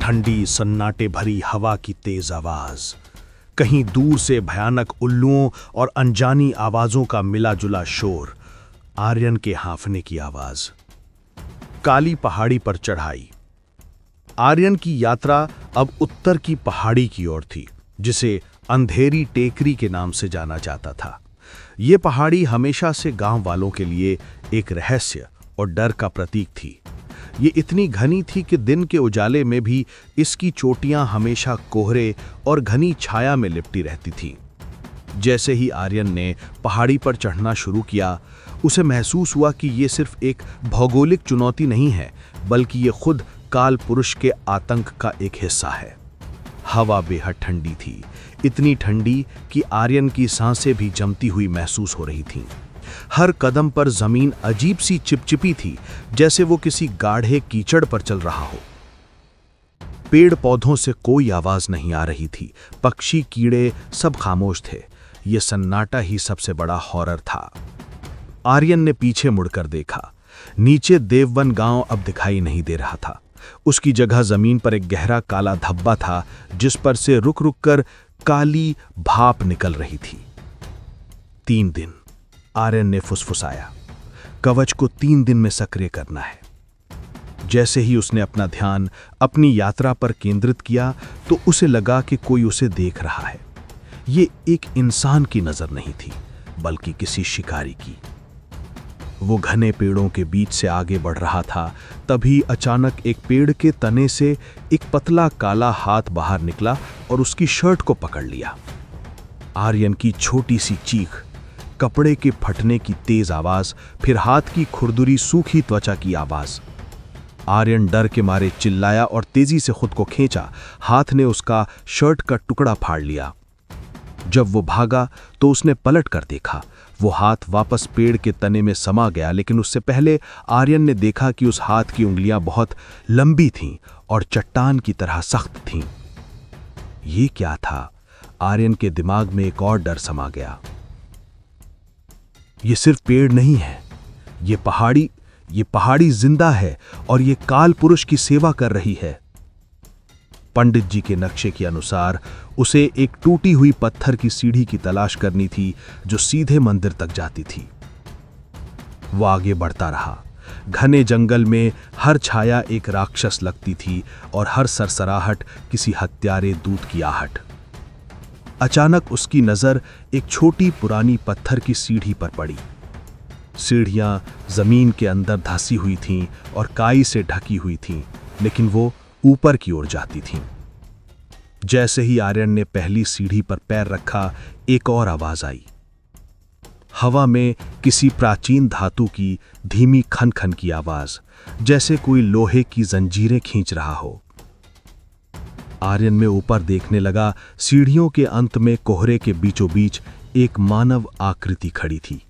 ठंडी सन्नाटे भरी हवा की तेज आवाज, कहीं दूर से भयानक उल्लुओं और अनजानी आवाजों का मिला जुला शोर, आर्यन के हांफने की आवाज। काली पहाड़ी पर चढ़ाई। आर्यन की यात्रा अब उत्तर की पहाड़ी की ओर थी, जिसे अंधेरी टेकरी के नाम से जाना जाता था। ये पहाड़ी हमेशा से गांव वालों के लिए एक रहस्य और डर का प्रतीक थी। ये इतनी घनी थी कि दिन के उजाले में भी इसकी चोटियां हमेशा कोहरे और घनी छाया में लिपटी रहती थीं। जैसे ही आर्यन ने पहाड़ी पर चढ़ना शुरू किया, उसे महसूस हुआ कि ये सिर्फ एक भौगोलिक चुनौती नहीं है, बल्कि ये खुद काल पुरुष के आतंक का एक हिस्सा है। हवा बेहद ठंडी थी, इतनी ठंडी कि आर्यन की सांसें भी जमती हुई महसूस हो रही थीं। हर कदम पर जमीन अजीब सी चिपचिपी थी, जैसे वो किसी गाढ़े कीचड़ पर चल रहा हो। पेड़ पौधों से कोई आवाज नहीं आ रही थी, पक्षी कीड़े सब खामोश थे। ये सन्नाटा ही सबसे बड़ा हॉरर था। आर्यन ने पीछे मुड़कर देखा। नीचे देववन गांव अब दिखाई नहीं दे रहा था। उसकी जगह जमीन पर एक गहरा काला धब्बा था, जिस पर से रुक रुक कर काली भाप निकल रही थी। 3 दिन, आर्यन ने फुसफुसाया। कवच को 3 दिन में सक्रिय करना है। जैसे ही उसने अपना ध्यान अपनी यात्रा पर केंद्रित किया, तो उसे लगा कि कोई उसे देख रहा है। ये एक इंसान की नजर नहीं थी, बल्कि किसी शिकारी की। वो घने पेड़ों के बीच से आगे बढ़ रहा था। तभी अचानक एक पेड़ के तने से एक पतला काला हाथ बाहर निकला और उसकी शर्ट को पकड़ लिया। आर्यन की छोटी सी चीख, कपड़े के फटने की तेज आवाज, फिर हाथ की खुरदुरी सूखी त्वचा की आवाज। आर्यन डर के मारे चिल्लाया और तेजी से खुद को खींचा। हाथ ने उसका शर्ट का टुकड़ा फाड़ लिया। जब वो भागा तो उसने पलट कर देखा। वो हाथ वापस पेड़ के तने में समा गया, लेकिन उससे पहले आर्यन ने देखा कि उस हाथ की उंगलियां बहुत लंबी थीं और चट्टान की तरह सख्त थीं। ये क्या था? आर्यन के दिमाग में एक और डर समा गया। ये सिर्फ पेड़ नहीं है, ये पहाड़ी जिंदा है और ये काल पुरुष की सेवा कर रही है। पंडित जी के नक्शे के अनुसार उसे एक टूटी हुई पत्थर की सीढ़ी की तलाश करनी थी, जो सीधे मंदिर तक जाती थी। वो आगे बढ़ता रहा। घने जंगल में हर छाया एक राक्षस लगती थी और हर सरसराहट किसी हत्यारे दूत की आहट। अचानक उसकी नजर एक छोटी पुरानी पत्थर की सीढ़ी पर पड़ी। सीढ़ियां जमीन के अंदर धंसी हुई थीं और काई से ढकी हुई थीं, लेकिन वो ऊपर की ओर जाती थीं। जैसे ही आर्यन ने पहली सीढ़ी पर पैर रखा, एक और आवाज आई। हवा में किसी प्राचीन धातु की धीमी खन खन की आवाज, जैसे कोई लोहे की जंजीरें खींच रहा हो। आर्यन में ऊपर देखने लगा। सीढ़ियों के अंत में कोहरे के बीचों बीच एक मानव आकृति खड़ी थी।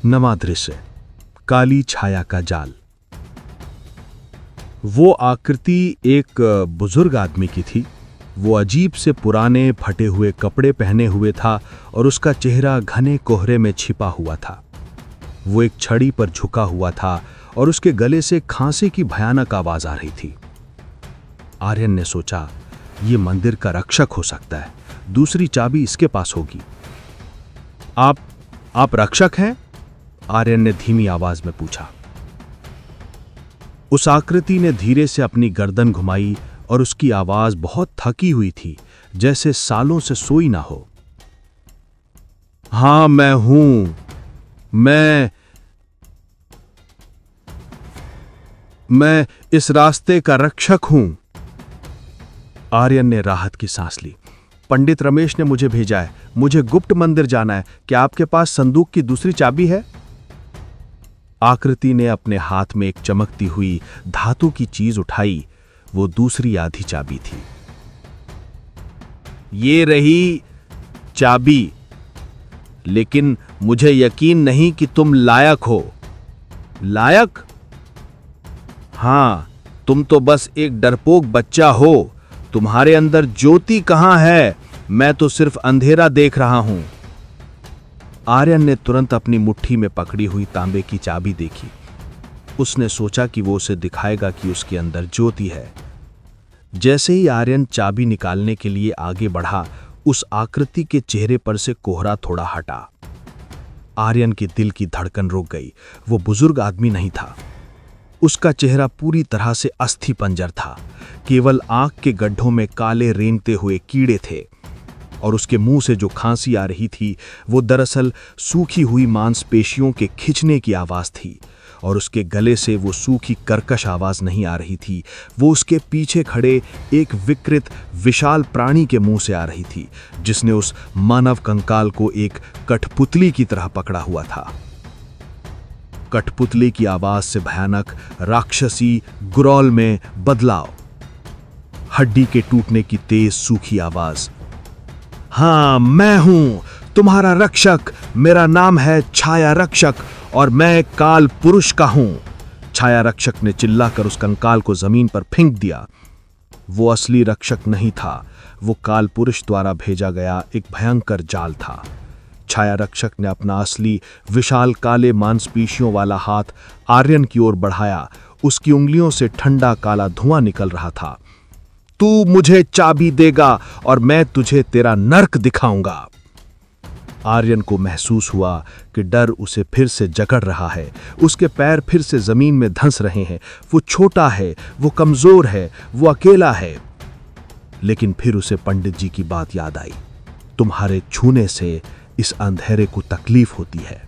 नमा दृश्य, काली छाया का जाल। वो आकृति एक बुजुर्ग आदमी की थी। वो अजीब से पुराने फटे हुए कपड़े पहने हुए था और उसका चेहरा घने कोहरे में छिपा हुआ था। वो एक छड़ी पर झुका हुआ था और उसके गले से खांसी की भयानक आवाज आ रही थी। आर्यन ने सोचा, ये मंदिर का रक्षक हो सकता है। दूसरी चाबी इसके पास होगी। आप रक्षक हैं? आर्यन ने धीमी आवाज में पूछा। उस आकृति ने धीरे से अपनी गर्दन घुमाई और उसकी आवाज बहुत थकी हुई थी, जैसे सालों से सोई ना हो। हां, मैं हूं। मैं इस रास्ते का रक्षक हूं। आर्यन ने राहत की सांस ली। पंडित रमेश ने मुझे भेजा है। मुझे गुप्त मंदिर जाना है। क्या आपके पास संदूक की दूसरी चाबी है? आकृति ने अपने हाथ में एक चमकती हुई धातु की चीज उठाई। वो दूसरी आधी चाबी थी। ये रही चाबी, लेकिन मुझे यकीन नहीं कि तुम लायक हो। लायक? हां, तुम तो बस एक डरपोक बच्चा हो। तुम्हारे अंदर ज्योति कहां है? मैं तो सिर्फ अंधेरा देख रहा हूं। आर्यन ने तुरंत अपनी मुट्ठी में पकड़ी हुई तांबे की चाबी देखी। उसने सोचा कि वो उसे दिखाएगा कि उसके अंदर ज्योति है, जैसे ही आर्यन चाबी निकालने के लिए आगे बढ़ा, उस आकृति के चेहरे पर से कोहरा थोड़ा हटा। आर्यन के दिल की धड़कन रुक गई। वो बुजुर्ग आदमी नहीं था। उसका चेहरा पूरी तरह से अस्थि पंजर था। केवल आंख के गड्ढों में काले रेंगते हुए कीड़े थे और उसके मुंह से जो खांसी आ रही थी वो दरअसल सूखी हुई मांसपेशियों के खिंचने की आवाज थी। और उसके गले से वो सूखी कर्कश आवाज नहीं आ रही थी, वो उसके पीछे खड़े एक विकृत विशाल प्राणी के मुंह से आ रही थी, जिसने उस मानव कंकाल को एक कठपुतली की तरह पकड़ा हुआ था। कठपुतली की आवाज से भयानक राक्षसी गुरौल में बदलाव, हड्डी के टूटने की तेज सूखी आवाज। हाँ, मैं हूं तुम्हारा रक्षक, मेरा नाम है छाया रक्षक और मैं काल पुरुष का हूं। छाया रक्षक ने चिल्लाकर उस कंकाल को जमीन पर फेंक दिया। वो असली रक्षक नहीं था, वो काल पुरुष द्वारा भेजा गया एक भयंकर जाल था। छाया रक्षक ने अपना असली विशाल काले मांसपेशियों वाला हाथ आर्यन की ओर बढ़ाया। उसकी उंगलियों से ठंडा काला धुआं निकल रहा था। तू मुझे चाबी देगा और मैं तुझे तेरा नर्क दिखाऊंगा। आर्यन को महसूस हुआ कि डर उसे फिर से जकड़ रहा है। उसके पैर फिर से जमीन में धंस रहे हैं। वो छोटा है, वो कमजोर है, वो अकेला है। लेकिन फिर उसे पंडित जी की बात याद आई। तुम्हारे छूने से इस अंधेरे को तकलीफ होती है।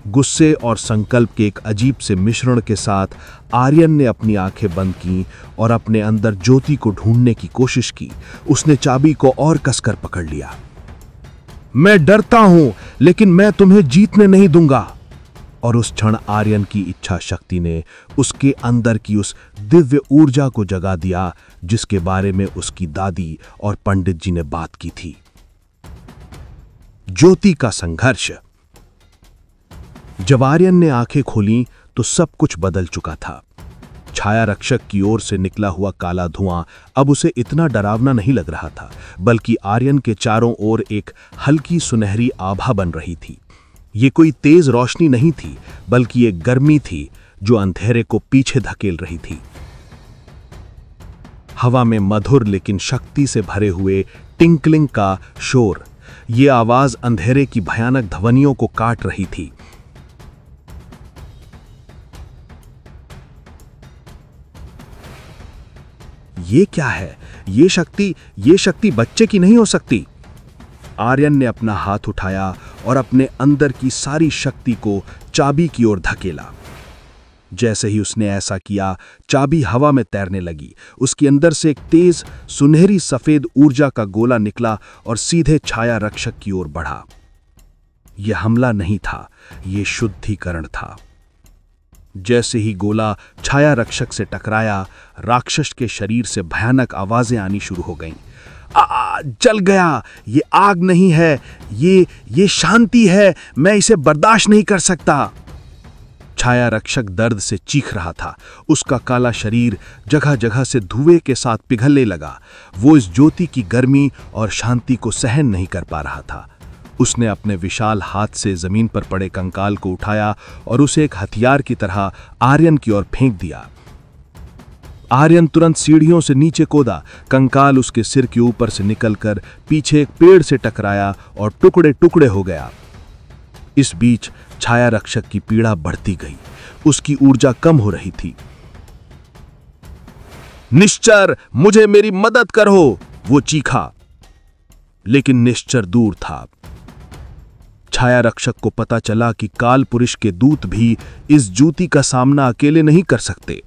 गुस्से और संकल्प के एक अजीब से मिश्रण के साथ आर्यन ने अपनी आंखें बंद की और अपने अंदर ज्योति को ढूंढने की कोशिश की। उसने चाबी को और कसकर पकड़ लिया। मैं डरता हूं, लेकिन मैं तुम्हें जीतने नहीं दूंगा। और उस क्षण आर्यन की इच्छा शक्ति ने उसके अंदर की उस दिव्य ऊर्जा को जगा दिया जिसके बारे में उसकी दादी और पंडित जी ने बात की थी। ज्योति का संघर्ष। जब आर्यन ने आंखें खोलीं तो सब कुछ बदल चुका था। छाया रक्षक की ओर से निकला हुआ काला धुआं अब उसे इतना डरावना नहीं लग रहा था, बल्कि आर्यन के चारों ओर एक हल्की सुनहरी आभा बन रही थी। ये कोई तेज रोशनी नहीं थी, बल्कि एक गर्मी थी जो अंधेरे को पीछे धकेल रही थी। हवा में मधुर लेकिन शक्ति से भरे हुए टिंकलिंग का शोर, ये आवाज अंधेरे की भयानक ध्वनियों को काट रही थी। ये क्या है? ये शक्ति बच्चे की नहीं हो सकती। आर्यन ने अपना हाथ उठाया और अपने अंदर की सारी शक्ति को चाबी की ओर धकेला। जैसे ही उसने ऐसा किया, चाबी हवा में तैरने लगी। उसके अंदर से एक तेज सुनहरी सफेद ऊर्जा का गोला निकला और सीधे छाया रक्षक की ओर बढ़ा। यह हमला नहीं था, यह शुद्धिकरण था। जैसे ही गोला छाया रक्षक से टकराया, राक्षस के शरीर से भयानक आवाजें आनी शुरू हो गईं। जल गया, ये आग नहीं है, ये शांति है, मैं इसे बर्दाश्त नहीं कर सकता। छाया रक्षक दर्द से चीख रहा था। उसका काला शरीर जगह जगह से धुएं के साथ पिघलने लगा। वो इस ज्योति की गर्मी और शांति को सहन नहीं कर पा रहा था। उसने अपने विशाल हाथ से जमीन पर पड़े कंकाल को उठाया और उसे एक हथियार की तरह आर्यन की ओर फेंक दिया। आर्यन तुरंत सीढ़ियों से नीचे कूदा। कंकाल उसके सिर के ऊपर से निकलकर पीछे एक पेड़ से टकराया और टुकड़े टुकड़े हो गया। इस बीच छाया रक्षक की पीड़ा बढ़ती गई। उसकी ऊर्जा कम हो रही थी। निश्चर, मुझे मेरी मदद करो, वो चीखा। लेकिन निश्चर दूर था। छाया रक्षक को पता चला कि काल पुरुष के दूत भी इस ज्योति का सामना अकेले नहीं कर सकते।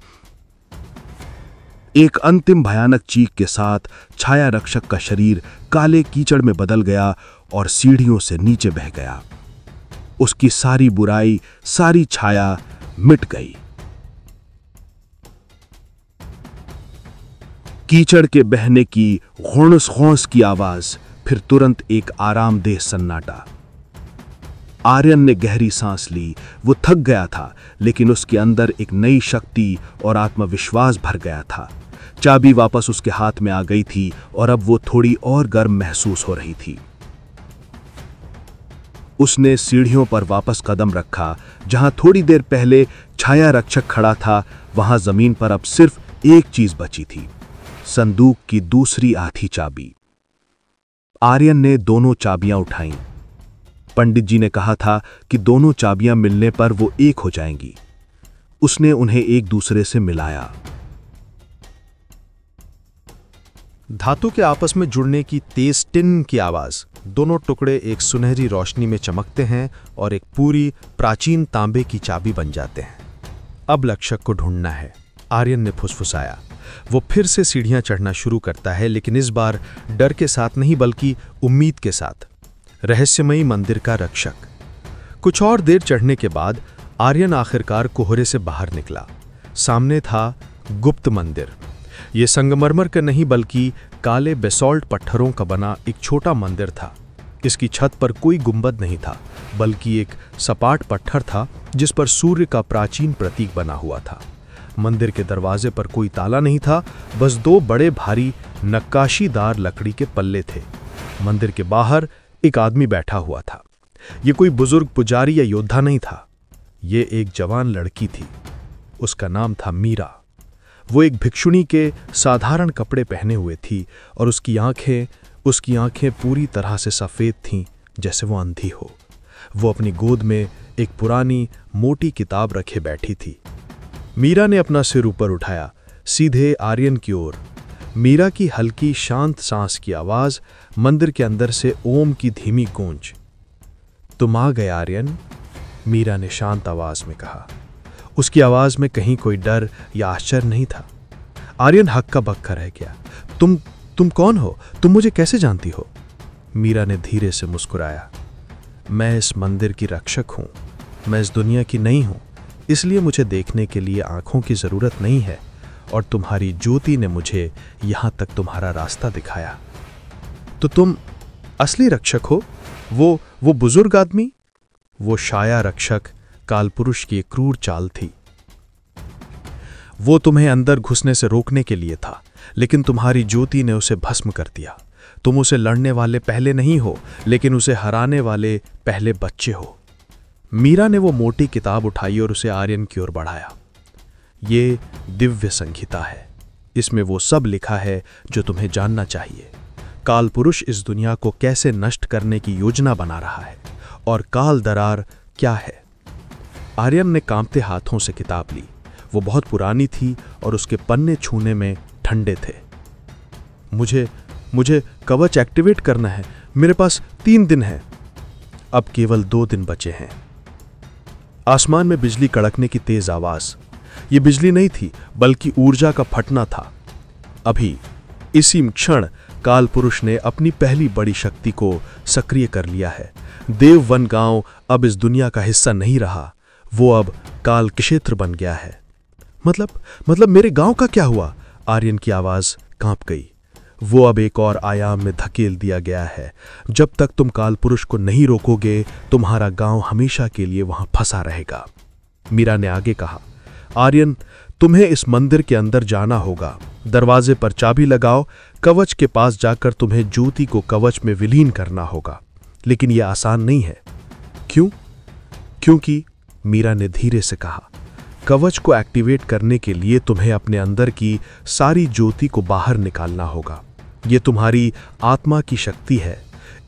एक अंतिम भयानक चीख के साथ छाया रक्षक का शरीर काले कीचड़ में बदल गया और सीढ़ियों से नीचे बह गया। उसकी सारी बुराई, सारी छाया मिट गई। कीचड़ के बहने की घोंस घोंस की आवाज, फिर तुरंत एक आरामदेह सन्नाटा। आर्यन ने गहरी सांस ली। वो थक गया था, लेकिन उसके अंदर एक नई शक्ति और आत्मविश्वास भर गया था। चाबी वापस उसके हाथ में आ गई थी और अब वो थोड़ी और गर्म महसूस हो रही थी। उसने सीढ़ियों पर वापस कदम रखा। जहां थोड़ी देर पहले छाया रक्षक खड़ा था, वहां जमीन पर अब सिर्फ एक चीज बची थी, संदूक की दूसरी आधी चाबी। आर्यन ने दोनों चाबियां उठाईं। पंडित जी ने कहा था कि दोनों चाबियां मिलने पर वो एक हो जाएंगी। उसने उन्हें एक दूसरे से मिलाया। धातु के आपस में जुड़ने की तेज टिन की आवाज, दोनों टुकड़े एक सुनहरी रोशनी में चमकते हैं और एक पूरी प्राचीन तांबे की चाबी बन जाते हैं। अब लक्षक को ढूंढना है, आर्यन ने फुसफुसाया। वो फिर से सीढ़ियां चढ़ना शुरू करता है, लेकिन इस बार डर के साथ नहीं बल्कि उम्मीद के साथ। रहस्यमयी मंदिर का रक्षक। कुछ और देर चढ़ने के बाद आर्यन आखिरकार कोहरे से बाहर निकला। सामने था गुप्त मंदिर। ये संगमरमर का नहीं बल्कि काले बेसॉल्ट पत्थरों का बना एक छोटा मंदिर था। इसकी छत पर कोई गुंबद नहीं था, बल्कि एक सपाट पत्थर था जिस पर सूर्य का प्राचीन प्रतीक बना हुआ था। मंदिर के दरवाजे पर कोई ताला नहीं था, बस दो बड़े भारी नक्काशीदार लकड़ी के पल्ले थे। मंदिर के बाहर एक आदमी बैठा हुआ था। ये कोई बुजुर्ग पुजारी या योद्धा नहीं था, ये एक जवान लड़की थी। उसका नाम था मीरा। वो एक भिक्षुणी के साधारण कपड़े पहने हुए थी और उसकी आंखें पूरी तरह से सफ़ेद थीं, जैसे वो अंधी हो। वो अपनी गोद में एक पुरानी मोटी किताब रखे बैठी थी। मीरा ने अपना सिर ऊपर उठाया, सीधे आर्यन की ओर। मीरा की हल्की शांत सांस की आवाज, मंदिर के अंदर से ओम की धीमी गूंज। तुम आ गए आर्यन, मीरा ने शांत आवाज में कहा। उसकी आवाज में कहीं कोई डर या आश्चर्य नहीं था। आर्यन हक्का बक्का रह गया। तुम कौन हो? तुम मुझे कैसे जानती हो? मीरा ने धीरे से मुस्कुराया। मैं इस मंदिर की रक्षक हूं। मैं इस दुनिया की नहीं हूं, इसलिए मुझे देखने के लिए आंखों की जरूरत नहीं है, और तुम्हारी ज्योति ने मुझे यहां तक तुम्हारा रास्ता दिखाया। तो तुम असली रक्षक हो? वो बुजुर्ग आदमी? वो शाया रक्षक कालपुरुष की एक क्रूर चाल थी। वो तुम्हें अंदर घुसने से रोकने के लिए था, लेकिन तुम्हारी ज्योति ने उसे भस्म कर दिया। तुम उसे लड़ने वाले पहले नहीं हो, लेकिन उसे हराने वाले पहले बच्चे हो। मीरा ने वो मोटी किताब उठाई और उसे आर्यन की ओर बढ़ाया। ये दिव्य संहिता है। इसमें वो सब लिखा है जो तुम्हें जानना चाहिए। कालपुरुष इस दुनिया को कैसे नष्ट करने की योजना बना रहा है, और काल दरार क्या है। आर्यन ने कांपते हाथों से किताब ली। वो बहुत पुरानी थी और उसके पन्ने छूने में ठंडे थे। मुझे कवच एक्टिवेट करना है। मेरे पास 3 दिन है। अब केवल 2 दिन बचे हैं। आसमान में बिजली कड़कने की तेज आवाज। ये बिजली नहीं थी, बल्कि ऊर्जा का फटना था। अभी इसी क्षण कालपुरुष ने अपनी पहली बड़ी शक्ति को सक्रिय कर लिया है। देववन गांव अब इस दुनिया का हिस्सा नहीं रहा। वो अब काल क्षेत्र बन गया है। मतलब मेरे गांव का क्या हुआ? आर्यन की आवाज कांप गई। वो अब एक और आयाम में धकेल दिया गया है। जब तक तुम कालपुरुष को नहीं रोकोगे, तुम्हारा गांव हमेशा के लिए वहां फंसा रहेगा। मीरा ने आगे कहा, आर्यन, तुम्हें इस मंदिर के अंदर जाना होगा। दरवाजे पर चाबी लगाओ। कवच के पास जाकर तुम्हें ज्योति को कवच में विलीन करना होगा। लेकिन यह आसान नहीं है। क्यों? क्योंकि, मीरा ने धीरे से कहा, कवच को एक्टिवेट करने के लिए तुम्हें अपने अंदर की सारी ज्योति को बाहर निकालना होगा। यह तुम्हारी आत्मा की शक्ति है।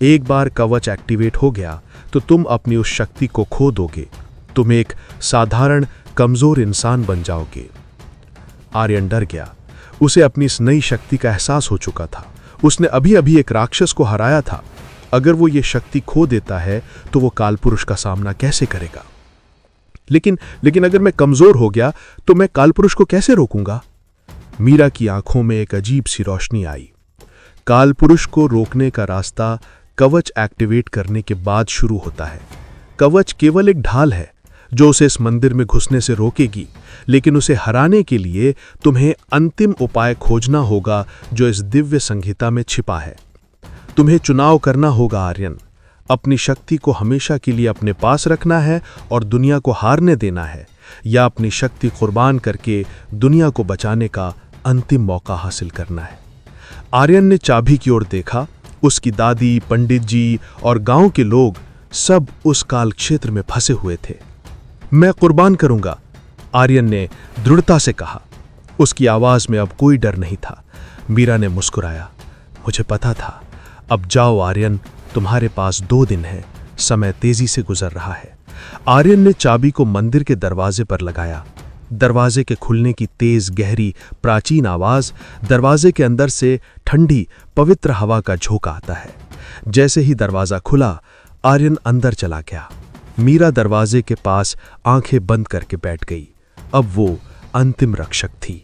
एक बार कवच एक्टिवेट हो गया तो तुम अपनी उस शक्ति को खो दोगे। तुम एक साधारण कमजोर इंसान बन जाओगे। आर्यन डर गया। उसे अपनी इस नई शक्ति का एहसास हो चुका था। उसने अभी अभी एक राक्षस को हराया था। अगर वो ये शक्ति खो देता है तो वो कालपुरुष का सामना कैसे करेगा? लेकिन अगर मैं कमजोर हो गया तो मैं कालपुरुष को कैसे रोकूंगा? मीरा की आंखों में एक अजीब सी रोशनी आई। कालपुरुष को रोकने का रास्ता कवच एक्टिवेट करने के बाद शुरू होता है। कवच केवल एक ढाल है जो उसे इस मंदिर में घुसने से रोकेगी, लेकिन उसे हराने के लिए तुम्हें अंतिम उपाय खोजना होगा जो इस दिव्य संहिता में छिपा है। तुम्हें चुनाव करना होगा आर्यन। अपनी शक्ति को हमेशा के लिए अपने पास रखना है और दुनिया को हारने देना है, या अपनी शक्ति कुर्बान करके दुनिया को बचाने का अंतिम मौका हासिल करना है। आर्यन ने चाबी की ओर देखा। उसकी दादी, पंडित जी और गांव के लोग सब उस काल क्षेत्र में फंसे हुए थे। मैं कुर्बान करूंगा, आर्यन ने दृढ़ता से कहा। उसकी आवाज में अब कोई डर नहीं था। मीरा ने मुस्कुराया। मुझे पता था। अब जाओ आर्यन, तुम्हारे पास 2 दिन है। समय तेजी से गुजर रहा है। आर्यन ने चाबी को मंदिर के दरवाजे पर लगाया। दरवाजे के खुलने की तेज, गहरी, प्राचीन आवाज, दरवाजे के अंदर से ठंडी, पवित्र हवा का झोंका आता है। जैसे ही दरवाजा खुला, आर्यन अंदर चला गया। मीरा दरवाजे के पास आंखें बंद करके बैठ गई। अब वो अंतिम रक्षक थी।